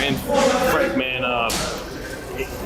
and Frank, man,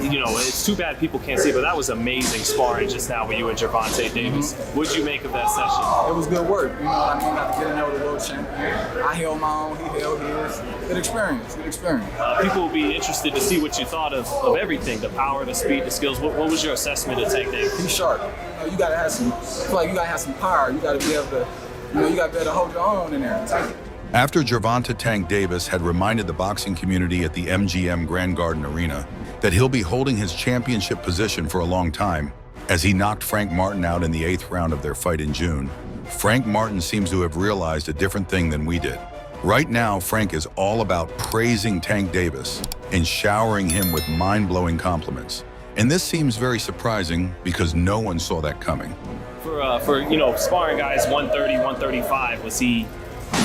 you know, it's too bad people can't see, but that was amazing sparring just now with you and Gervonta Davis. What'd you make of that session? It was good work. You know what I mean? Got to get in there with the world champion. I held my own, he held his. Good experience, good experience. People will be interested to see what you thought of everything, the power, the speed, the skills. What was your assessment of Tank Davis? He's sharp. You know, you got to have some, I feel like you got to have some power. You got to be able to, you know, you got to be able to hold your own in there. After Gervonta Tank Davis had reminded the boxing community at the MGM Grand Garden Arena that he'll be holding his championship position for a long time, as he knocked Frank Martin out in the 8th round of their fight in June, Frank Martin seems to have realized a different thing than we did. Right now, Frank is all about praising Tank Davis and showering him with mind-blowing compliments. And this seems very surprising because no one saw that coming. For you know, sparring guys 130, 135, was he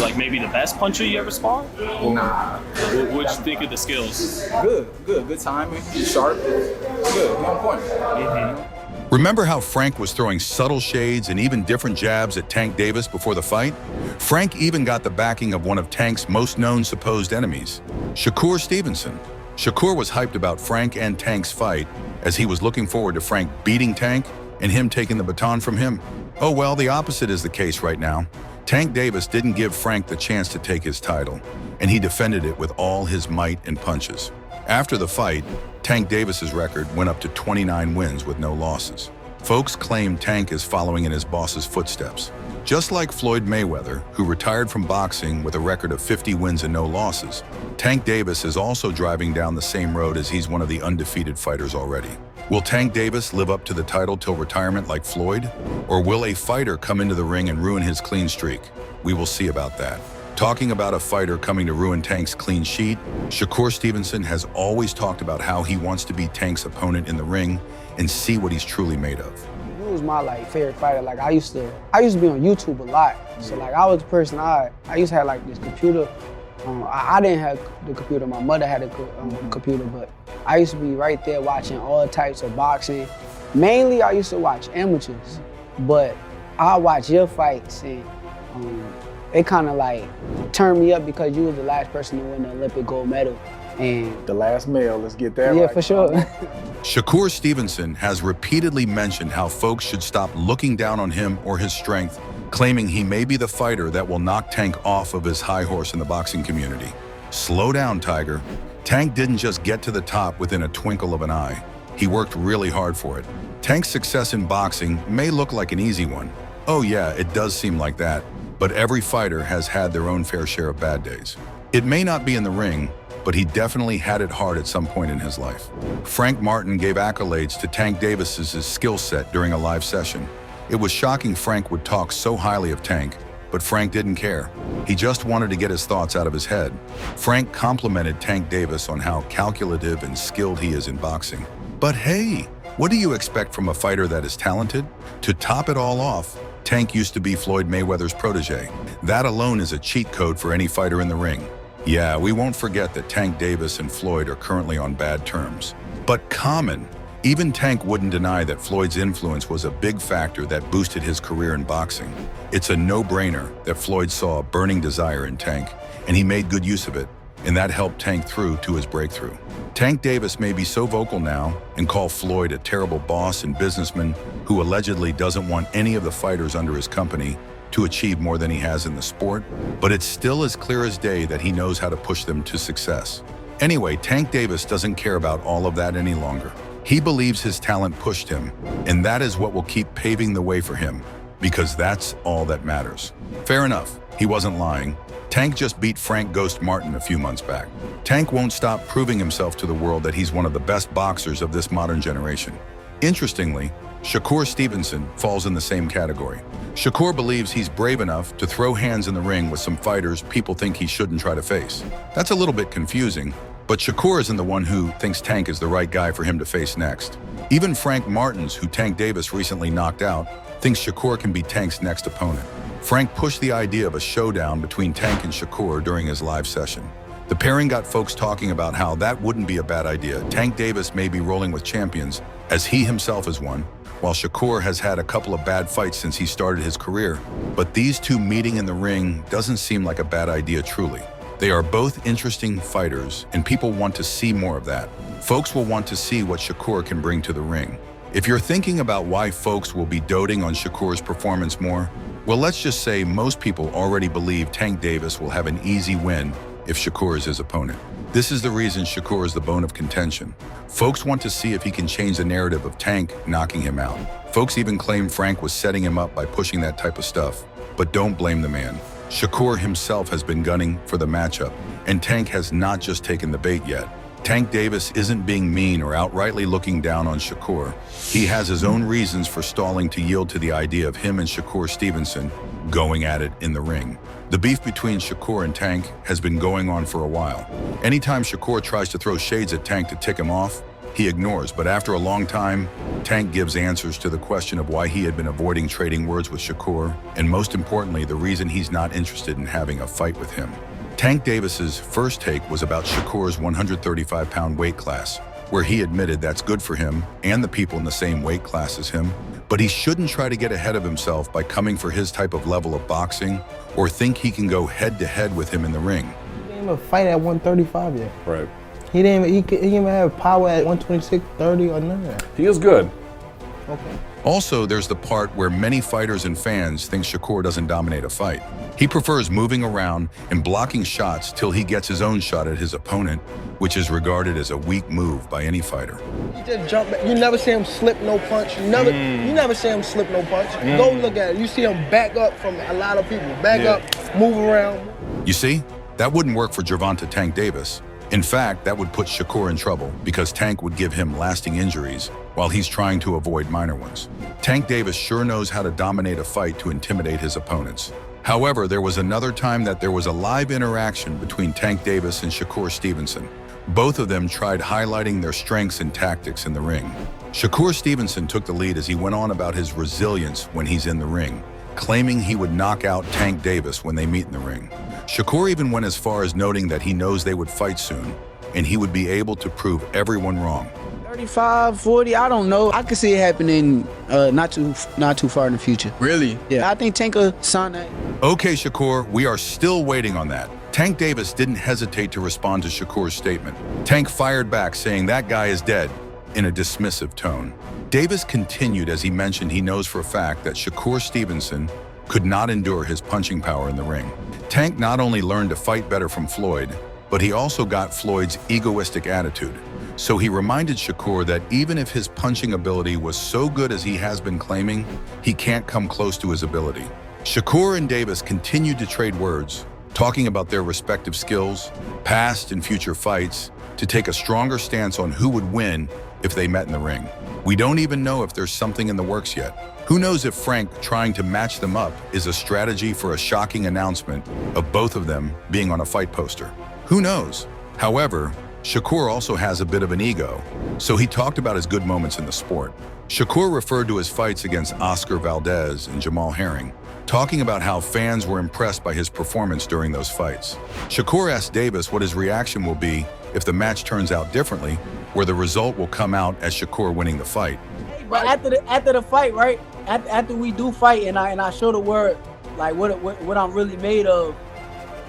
like maybe the best puncher you ever sparred? Nah. What'd you think of the skills? Good timing, sharp, good, on point. Remember how Frank was throwing subtle shades and even different jabs at Tank Davis before the fight? Frank even got the backing of one of Tank's most known supposed enemies, SHAKUR Stevenson. SHAKUR was hyped about Frank and Tank's fight, as he was looking forward to Frank beating Tank and him taking the baton from him. Oh well, the opposite is the case right now. Tank Davis didn't give Frank the chance to take his title, and he defended it with all his might and punches. After the fight, Tank Davis's record went up to 29 wins with no losses. Folks claim Tank is following in his boss's footsteps. Just like Floyd Mayweather, who retired from boxing with a record of 50 wins and no losses, Tank Davis is also driving down the same road, as he's one of the undefeated fighters already. Will Tank Davis live up to the title till retirement like Floyd? Or will a fighter come into the ring and ruin his clean streak? We will see about that. Talking about a fighter coming to ruin Tank's clean sheet, SHAKUR Stevenson has always talked about how he wants to be Tank's opponent in the ring and see what he's truly made of. He was my favorite fighter. Like I used to be on YouTube a lot. So like I was the person I used to have like this computer. I didn't have the computer. My mother had a computer, but I used to be right there watching all types of boxing. Mainly, I used to watch amateurs, but I watch your fights, and it kind of like turned me up because you was the last person to win the Olympic gold medal. And the last male, let's get that right. Yeah, for sure. SHAKUR Stevenson has repeatedly mentioned how folks should stop looking down on him or his strength, claiming he may be the fighter that will knock Tank off of his high horse in the boxing community. Slow down, Tiger. Tank didn't just get to the top within a twinkle of an eye. He worked really hard for it. Tank's success in boxing may look like an easy one. Oh yeah, it does seem like that, but every fighter has had their own fair share of bad days. It may not be in the ring, but he definitely had it hard at some point in his life. Frank Martin gave accolades to Tank Davis's skill set during a live session. It was shocking Frank would talk so highly of Tank, but Frank didn't care. He just wanted to get his thoughts out of his head. Frank complimented Tank Davis on how calculative and skilled he is in boxing. But hey, what do you expect from a fighter that is talented? To top it all off, Tank used to be Floyd Mayweather's protege. That alone is a cheat code for any fighter in the ring. Yeah, we won't forget that Tank Davis and Floyd are currently on bad terms. But common. Even Tank wouldn't deny that Floyd's influence was a big factor that boosted his career in boxing. It's a no-brainer that Floyd saw a burning desire in Tank, and he made good use of it, and that helped Tank through to his breakthrough. Tank Davis may be so vocal now and call Floyd a terrible boss and businessman who allegedly doesn't want any of the fighters under his company to achieve more than he has in the sport, but it's still as clear as day that he knows how to push them to success. Anyway, Tank Davis doesn't care about all of that any longer. He believes his talent pushed him, and that is what will keep paving the way for him, because that's all that matters. Fair enough, he wasn't lying. Tank just beat Frank Ghost Martin a few months back. Tank won't stop proving himself to the world that he's one of the best boxers of this modern generation. Interestingly, SHAKUR Stevenson falls in the same category. SHAKUR believes he's brave enough to throw hands in the ring with some fighters people think he shouldn't try to face. That's a little bit confusing, but SHAKUR isn't the one who thinks Tank is the right guy for him to face next. Even Frank Martins, who Tank Davis recently knocked out, thinks SHAKUR can be Tank's next opponent. Frank pushed the idea of a showdown between Tank and SHAKUR during his live session. The pairing got folks talking about how that wouldn't be a bad idea. Tank Davis may be rolling with champions, as he himself is one, while SHAKUR has had a couple of bad fights since he started his career. But these two meeting in the ring doesn't seem like a bad idea truly. They are both interesting fighters, and people want to see more of that. Folks will want to see what Shakur can bring to the ring. If you're thinking about why folks will be doting on Shakur's performance more, well, let's just say most people already believe Tank Davis will have an easy win if Shakur is his opponent. This is the reason Shakur is the bone of contention. Folks want to see if he can change the narrative of Tank knocking him out. Folks even claim Frank was setting him up by pushing that type of stuff. But don't blame the man. Shakur himself has been gunning for the matchup, and Tank has not just taken the bait yet. Tank Davis isn't being mean or outrightly looking down on Shakur. He has his own reasons for stalling to yield to the idea of him and SHAKUR STEVENSON going at it in the ring. The beef between Shakur and Tank has been going on for a while. Anytime Shakur tries to throw shades at Tank to tick him off, he ignores, but after a long time, Tank gives answers to the question of why he had been avoiding trading words with Shakur, and most importantly, the reason he's not interested in having a fight with him. Tank Davis's first take was about Shakur's 135-pound weight class, where he admitted that's good for him and the people in the same weight class as him, but he shouldn't try to get ahead of himself by coming for his type of level of boxing or think he can go head-to-head with him in the ring. He didn't even fight at 135 yet. Right. He didn't even have power at 126, 30 or none of that. He is good. Okay. Also, there's the part where many fighters and fans think Shakur doesn't dominate a fight. He prefers moving around and blocking shots till he gets his own shot at his opponent, which is regarded as a weak move by any fighter. He just jump back. You never see him slip no punch. You never see him slip no punch. Go look at it. You see him back up from a lot of people. Back up, move around. You see, that wouldn't work for Gervonta Tank Davis. In fact, that would put Shakur in trouble because Tank would give him lasting injuries while he's trying to avoid minor ones. Tank Davis sure knows how to dominate a fight to intimidate his opponents. However, there was another time that there was a live interaction between Tank Davis and SHAKUR STEVENSON. Both of them tried highlighting their strengths and tactics in the ring. SHAKUR STEVENSON took the lead as he went on about his resilience when he's in the ring, claiming he would knock out Tank Davis when they meet in the ring. Shakur even went as far as noting that he knows they would fight soon, and he would be able to prove everyone wrong. 35, 40, I don't know. I could see it happening not too far in the future. Really? Yeah, I think Tank will sign that. Okay, Shakur, we are still waiting on that. Tank Davis didn't hesitate to respond to Shakur's statement. Tank fired back, saying that guy is dead, in a dismissive tone. Davis continued as he mentioned he knows for a fact that SHAKUR STEVENSON could not endure his punching power in the ring. Tank not only learned to fight better from Floyd, but he also got Floyd's egoistic attitude. So he reminded Shakur that even if his punching ability was so good as he has been claiming, he can't come close to his ability. Shakur and Davis continued to trade words, talking about their respective skills, past and future fights, to take a stronger stance on who would win if they met in the ring. We don't even know if there's something in the works yet. Who knows if Frank trying to match them up is a strategy for a shocking announcement of both of them being on a fight poster. Who knows? However, Shakur also has a bit of an ego, so he talked about his good moments in the sport. Shakur referred to his fights against Oscar Valdez and Jamal Herring, talking about how fans were impressed by his performance during those fights. Shakur asked Davis what his reaction will be if the match turns out differently, where the result will come out as Shakur winning the fight. But after the fight, right? After we do fight and I show the word, like what I'm really made of,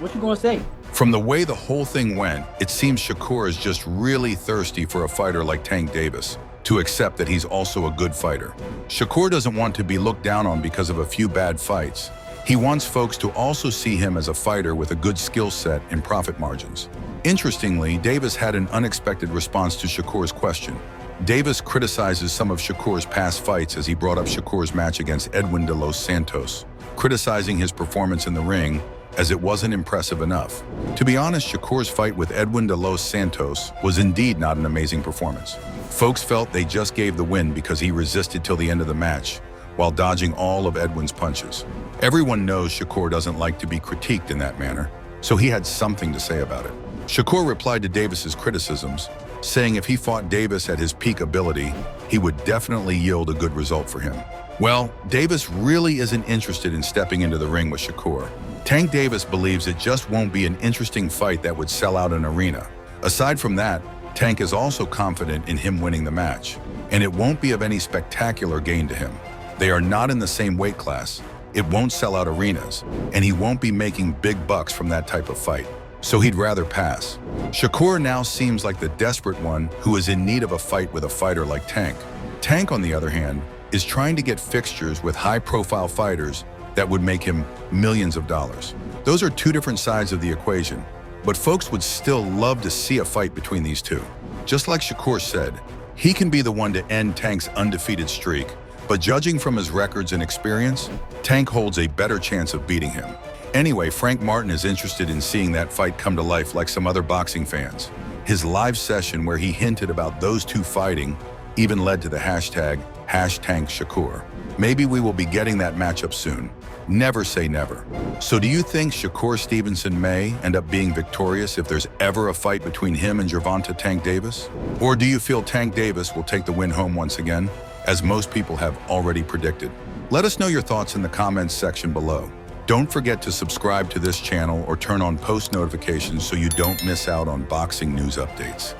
what you gonna say? From the way the whole thing went, it seems Shakur is just really thirsty for a fighter like Tank Davis to accept that he's also a good fighter. Shakur doesn't want to be looked down on because of a few bad fights. He wants folks to also see him as a fighter with a good skill set and profit margins. Interestingly, Davis had an unexpected response to Shakur's question. Davis criticizes some of Shakur's past fights as he brought up Shakur's match against Edwin de los Santos, criticizing his performance in the ring as it wasn't impressive enough. To be honest, Shakur's fight with Edwin de los Santos was indeed not an amazing performance. Folks felt they just gave the win because he resisted till the end of the match, while dodging all of Edwin's punches. Everyone knows Shakur doesn't like to be critiqued in that manner, so he had something to say about it. Shakur replied to Davis's criticisms, saying if he fought Davis at his peak ability, he would definitely yield a good result for him. Well, Davis really isn't interested in stepping into the ring with Shakur. Tank Davis believes it just won't be an interesting fight that would sell out an arena. Aside from that, Tank is also confident in him winning the match, and it won't be of any spectacular gain to him. They are not in the same weight class, it won't sell out arenas, and he won't be making big bucks from that type of fight. so he'd rather pass. Shakur now seems like the desperate one who is in need of a fight with a fighter like Tank. Tank, on the other hand, is trying to get fixtures with high-profile fighters that would make him millions of dollars. Those are two different sides of the equation, but folks would still love to see a fight between these two. Just like Shakur said, he can be the one to end Tank's undefeated streak, but judging from his records and experience, Tank holds a better chance of beating him. Anyway, Frank Martin is interested in seeing that fight come to life like some other boxing fans. His live session where he hinted about those two fighting even led to the hashtag #TankShakur. Maybe we will be getting that matchup soon. Never say never. So do you think Shakur Stevenson may end up being victorious if there's ever a fight between him and Gervonta Tank Davis? Or do you feel Tank Davis will take the win home once again, as most people have already predicted? Let us know your thoughts in the comments section below. Don't forget to subscribe to this channel or turn on post notifications so you don't miss out on boxing news updates.